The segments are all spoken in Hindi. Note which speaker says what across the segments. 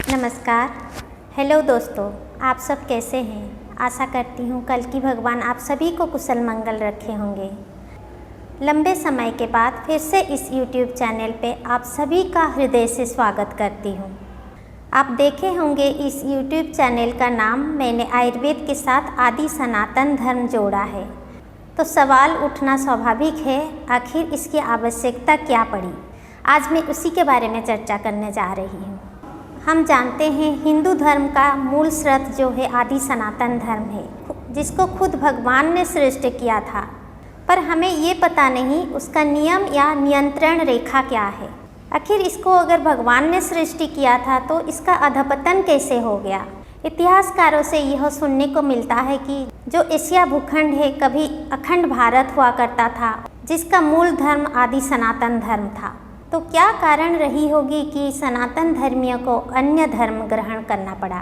Speaker 1: नमस्कार। हेलो दोस्तों, आप सब कैसे हैं? आशा करती हूँ कल की भगवान आप सभी को कुशल मंगल रखे होंगे। लंबे समय के बाद फिर से इस YouTube चैनल पे आप सभी का हृदय से स्वागत करती हूँ। आप देखे होंगे इस YouTube चैनल का नाम मैंने आयुर्वेद के साथ आदि सनातन धर्म जोड़ा है, तो सवाल उठना स्वाभाविक है, आखिर इसकी आवश्यकता क्या पड़ी। आज मैं उसी के बारे में चर्चा करने जा रही हूँ। हम जानते हैं हिंदू धर्म का मूल स्रोत जो है आदि सनातन धर्म है, जिसको खुद भगवान ने सृष्टि किया था, पर हमें ये पता नहीं उसका नियम या नियंत्रण रेखा क्या है। आखिर इसको अगर भगवान ने सृष्टि किया था तो इसका अधपतन कैसे हो गया। इतिहासकारों से यह सुनने को मिलता है कि जो एशिया भूखंड है कभी अखंड भारत हुआ करता था, जिसका मूल धर्म आदि सनातन धर्म था। तो क्या कारण रही होगी कि सनातन धर्मियों को अन्य धर्म ग्रहण करना पड़ा।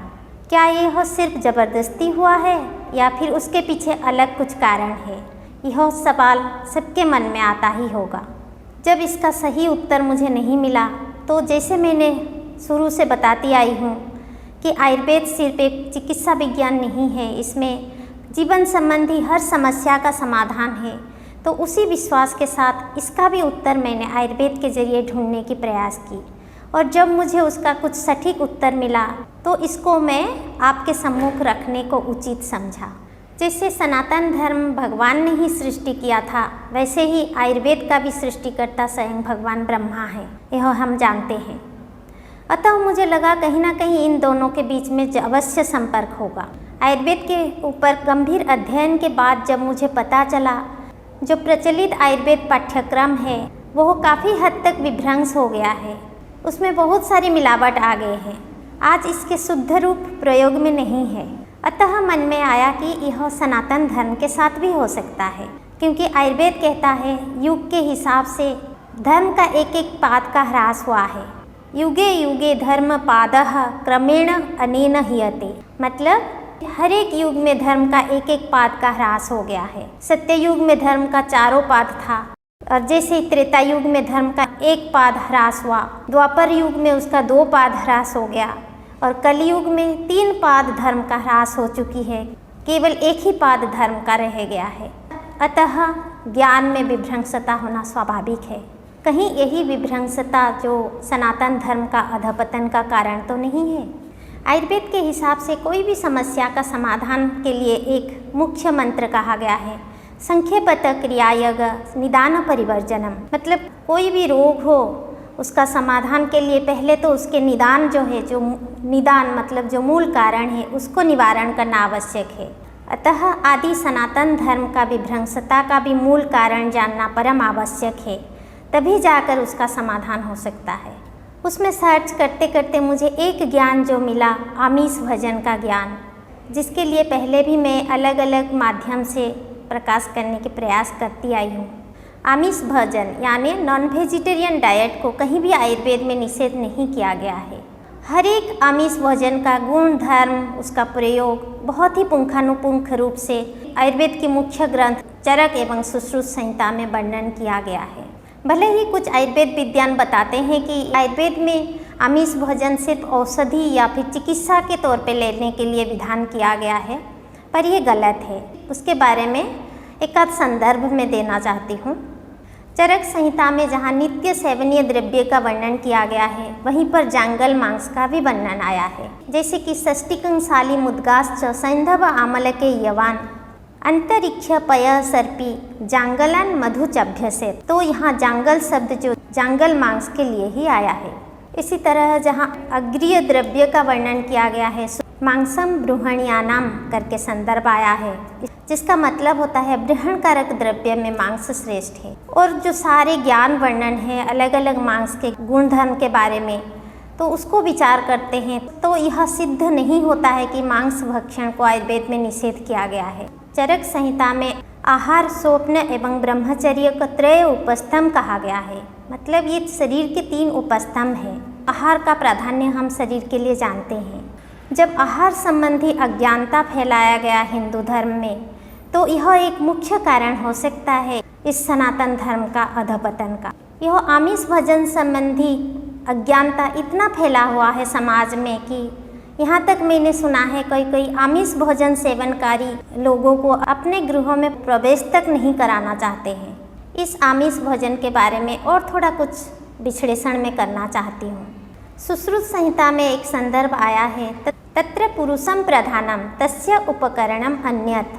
Speaker 1: क्या यह सिर्फ ज़बरदस्ती हुआ है या फिर उसके पीछे अलग कुछ कारण है। यह सवाल सबके मन में आता ही होगा। जब इसका सही उत्तर मुझे नहीं मिला तो जैसे मैंने शुरू से बताती आई हूँ कि आयुर्वेद सिर्फ एक चिकित्सा विज्ञान नहीं है, इसमें जीवन संबंधी हर समस्या का समाधान है। तो उसी विश्वास के साथ इसका भी उत्तर मैंने आयुर्वेद के जरिए ढूंढने की प्रयास की, और जब मुझे उसका कुछ सटीक उत्तर मिला तो इसको मैं आपके सम्मुख रखने को उचित समझा। जैसे सनातन धर्म भगवान ने ही सृष्टि किया था, वैसे ही आयुर्वेद का भी सृष्टिकर्ता स्वयं भगवान ब्रह्मा है, यह हम जानते हैं। अतः मुझे लगा कहीं ना कहीं इन दोनों के बीच में अवश्य संपर्क होगा। आयुर्वेद के ऊपर गंभीर अध्ययन के बाद जब मुझे पता चला जो प्रचलित आयुर्वेद पाठ्यक्रम है वो काफ़ी हद तक विभ्रंश हो गया है, उसमें बहुत सारी मिलावट आ गए हैं, आज इसके शुद्ध रूप प्रयोग में नहीं है। अतः मन में आया कि यह सनातन धर्म के साथ भी हो सकता है, क्योंकि आयुर्वेद कहता है युग के हिसाब से धर्म का एक एक पाद का ह्रास हुआ है। युगे युगे धर्म पादः क्रमेण अनेन हीयते, मतलब हर एक युग में धर्म का एक एक पाद का ह्रास हो गया है। सत्य युग में धर्म का 4 पाद था, और जैसे त्रेता युग में धर्म का 1 पाद ह्रास हुआ, द्वापर युग में उसका 2 पाद ह्रास हो गया, और कलयुग में 3 पाद धर्म का ह्रास हो चुकी है, केवल 1 ही पाद धर्म का रह गया है। अतः ज्ञान में विभ्रंशता होना स्वाभाविक है। कहीं यही विभ्रंशता जो सनातन धर्म का अधपतन का कारण तो नहीं है। आयुर्वेद के हिसाब से कोई भी समस्या का समाधान के लिए एक मुख्य मंत्र कहा गया है, संख्येपत क्रियायग निदान परिवर्जनम। मतलब कोई भी रोग हो उसका समाधान के लिए पहले तो उसके निदान जो है, जो निदान मतलब जो मूल कारण है उसको निवारण करना आवश्यक है। अतः आदि सनातन धर्म का विभ्रंशता का भी मूल कारण जानना परम आवश्यक है, तभी जाकर उसका समाधान हो सकता है। उसमें सर्च करते करते मुझे एक ज्ञान जो मिला, आमिष भोजन का ज्ञान, जिसके लिए पहले भी मैं अलग अलग माध्यम से प्रकाश करने के प्रयास करती आई हूँ। आमिष भोजन यानी नॉन वेजिटेरियन डाइट को कहीं भी आयुर्वेद में निषेध नहीं किया गया है। हर एक आमिष भोजन का गुण धर्म, उसका प्रयोग बहुत ही पुंखानुपुंख रूप से आयुर्वेद के मुख्य ग्रंथ चरक एवं सुश्रुत संहिता में वर्णन किया गया है। भले ही कुछ आयुर्वेद विद्वान बताते हैं कि आयुर्वेद में आमिष भोजन सिर्फ औषधि या फिर चिकित्सा के तौर पे लेने के लिए विधान किया गया है, पर यह गलत है। उसके बारे में एक आध संदर्भ में देना चाहती हूँ। चरक संहिता में जहाँ नित्य सेवनीय द्रव्य का वर्णन किया गया है, वहीं पर जांगल मांस का भी वर्णन आया है। जैसे कि षष्टिकंसाली मुद्गाश्च सैंधव आमल के यवान अंतरिक्ष पय सर्पी जांगलन मधुचभ्य से, तो यहाँ जांगल शब्द जो जांगल मांस के लिए ही आया है। इसी तरह जहाँ अग्रिय द्रव्य का वर्णन किया गया है, मांसम बृहण्यानाम करके संदर्भ आया है, जिसका मतलब होता है बृहणकारक द्रव्य में मांस श्रेष्ठ है। और जो सारे ज्ञान वर्णन है अलग अलग मांस के गुण धर्म के बारे में, तो उसको विचार करते हैं तो यह सिद्ध नहीं होता है कि मांस भक्षण को आयुर्वेद में निषेध किया गया है। चरक संहिता में आहार, स्वप्न एवं ब्रह्मचर्य का त्रय उपस्तंभ कहा गया है। मतलब ये शरीर के 3 उपस्तंभ हैं। आहार का प्राधान्य हम शरीर के लिए जानते हैं। जब आहार संबंधी अज्ञानता फैलाया गया हिंदू धर्म में, तो यह एक मुख्य कारण हो सकता है इस सनातन धर्म का अधपतन का। यह आमिष भोजन संबंधी अज्ञानता इतना फैला हुआ है समाज में कि यहाँ तक मैंने सुना है कोई आमिष भोजन सेवनकारी लोगों को अपने गृहों में प्रवेश तक नहीं कराना चाहते हैं। इस आमिष भोजन के बारे में और थोड़ा कुछ विश्लेषण में करना चाहती हूँ। सुश्रुत संहिता में एक संदर्भ आया है, तत्र पुरुषम प्रधानम तस्य उपकरणम अन्यत,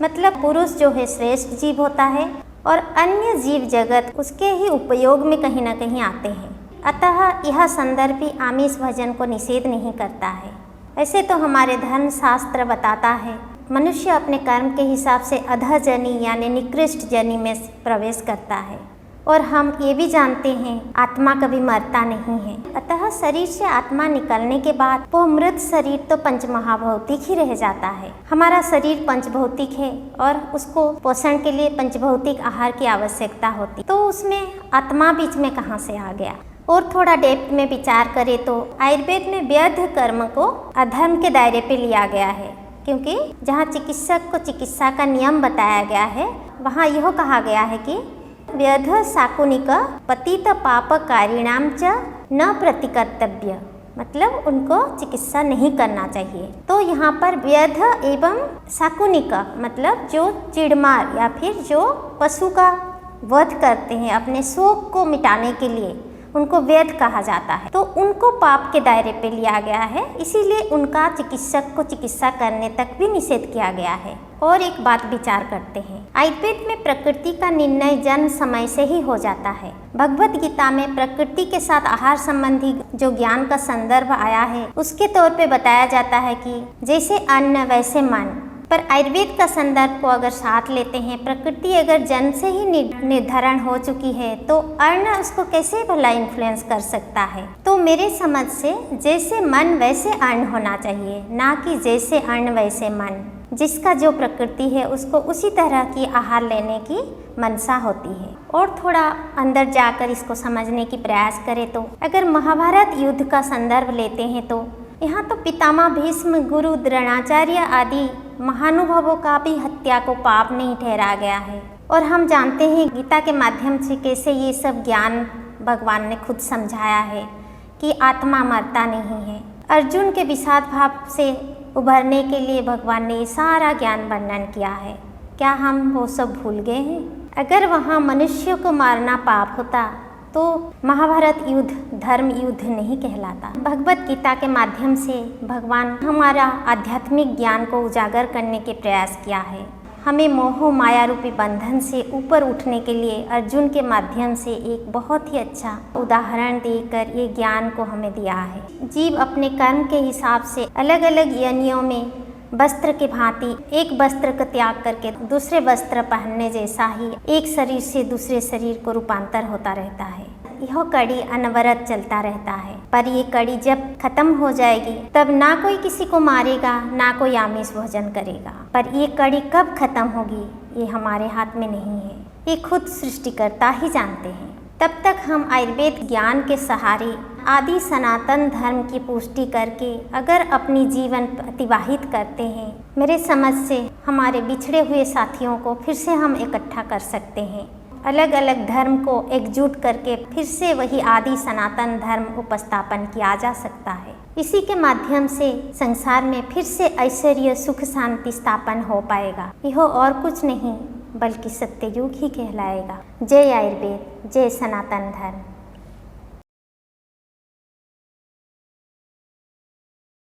Speaker 1: मतलब पुरुष जो है श्रेष्ठ जीव होता है और अन्य जीव जगत उसके ही उपयोग में कहीं ना कहीं आते हैं। अतः यह संदर्भ भी आमिष भोजन को निषेध नहीं करता है। ऐसे तो हमारे धर्म शास्त्र बताता है मनुष्य अपने कर्म के हिसाब से अधः जनी यानी निकृष्ट जनी में प्रवेश करता है, और हम ये भी जानते हैं आत्मा कभी मरता नहीं है। अतः शरीर से आत्मा निकलने के बाद वो मृत शरीर तो पंचमहाभौतिक ही रह जाता है। हमारा शरीर पंचभौतिक है और उसको पोषण के लिए पंचभौतिक आहार की आवश्यकता होती, तो उसमें आत्मा बीच में कहाँ से आ गया। और थोड़ा डेप्थ में विचार करें तो आयुर्वेद में व्यर्थ कर्म को अधर्म के दायरे पे लिया गया है, क्योंकि जहाँ चिकित्सक को चिकित्सा का नियम बताया गया है वहाँ यह कहा गया है कि व्यर्थ शाकुनिक पतित पापकारिणाम च न प्रतिकर्तव्य, मतलब उनको चिकित्सा नहीं करना चाहिए। तो यहाँ पर व्यर्थ एवं शाकुनिक मतलब जो चिड़मार या फिर जो पशु का वध करते हैं अपने शोक को मिटाने के लिए, उनको व्यर्थ कहा जाता है। तो उनको पाप के दायरे पे लिया गया है, इसीलिए उनका चिकित्सक को चिकित्सा करने तक भी निषेध किया गया है। और एक बात विचार करते हैं, आयुर्वेद में प्रकृति का निर्णय जन्म समय से ही हो जाता है। भगवत गीता में प्रकृति के साथ आहार संबंधी जो ज्ञान का संदर्भ आया है उसके तौर पे बताया जाता है कि जैसे अन्न वैसे मन। पर आयुर्वेद का संदर्भ को अगर साथ लेते हैं, प्रकृति अगर जन्म से ही निर्धारण हो चुकी है तो अन्न उसको कैसे भला इन्फ्लुएंस कर सकता है। तो मेरे समझ से जैसे मन वैसे अन्न होना चाहिए, ना कि जैसे अन्न वैसे मन। जिसका जो प्रकृति है उसको उसी तरह की आहार लेने की मनसा होती है। और थोड़ा अंदर जाकर इसको समझने की प्रयास करें तो अगर महाभारत युद्ध का संदर्भ लेते हैं तो यहाँ तो पितामह भीष्म, गुरु द्रोणाचार्य आदि महानुभावों का भी हत्या को पाप नहीं ठहराया गया है। और हम जानते हैं गीता के माध्यम से कैसे ये सब ज्ञान भगवान ने खुद समझाया है कि आत्मा मरता नहीं है। अर्जुन के विषाद भाव से उभरने के लिए भगवान ने सारा ज्ञान वर्णन किया है। क्या हम वो सब भूल गए हैं? अगर वहाँ मनुष्य को मारना पाप होता तो महाभारत युद्ध धर्म युद्ध नहीं कहलाता। भगवत गीता के माध्यम से भगवान हमारा आध्यात्मिक ज्ञान को उजागर करने के प्रयास किया है। हमें मोह माया रूपी बंधन से ऊपर उठने के लिए अर्जुन के माध्यम से एक बहुत ही अच्छा उदाहरण देकर ये ज्ञान को हमें दिया है। जीव अपने कर्म के हिसाब से अलग अलग योनियों में वस्त्र के भांति एक वस्त्र का त्याग करके दूसरे वस्त्र पहनने जैसा ही एक शरीर से दूसरे शरीर को रूपांतर होता रहता है। यह कड़ी अनवरत चलता रहता है, पर ये कड़ी जब खत्म हो जाएगी तब ना कोई किसी को मारेगा ना कोई आमिष भोजन करेगा। पर ये कड़ी कब खत्म होगी ये हमारे हाथ में नहीं है, ये खुद सृष्टिकर्ता ही जानते हैं। तब तक हम आयुर्वेद ज्ञान के सहारे आदि सनातन धर्म की पुष्टि करके अगर अपनी जीवन अतिवाहित करते हैं, मेरे समझ से हमारे बिछड़े हुए साथियों को फिर से हम इकट्ठा कर सकते हैं। अलग अलग धर्म को एकजुट करके फिर से वही आदि सनातन धर्म उपस्थापन किया जा सकता है। इसी के माध्यम से संसार में फिर से ऐश्वर्य सुख शांति स्थापन हो पाएगा। यह और कुछ नहीं बल्कि सत्ययुग ही कहलाएगा। जय आयुर्वेद, जय सनातन धर्म।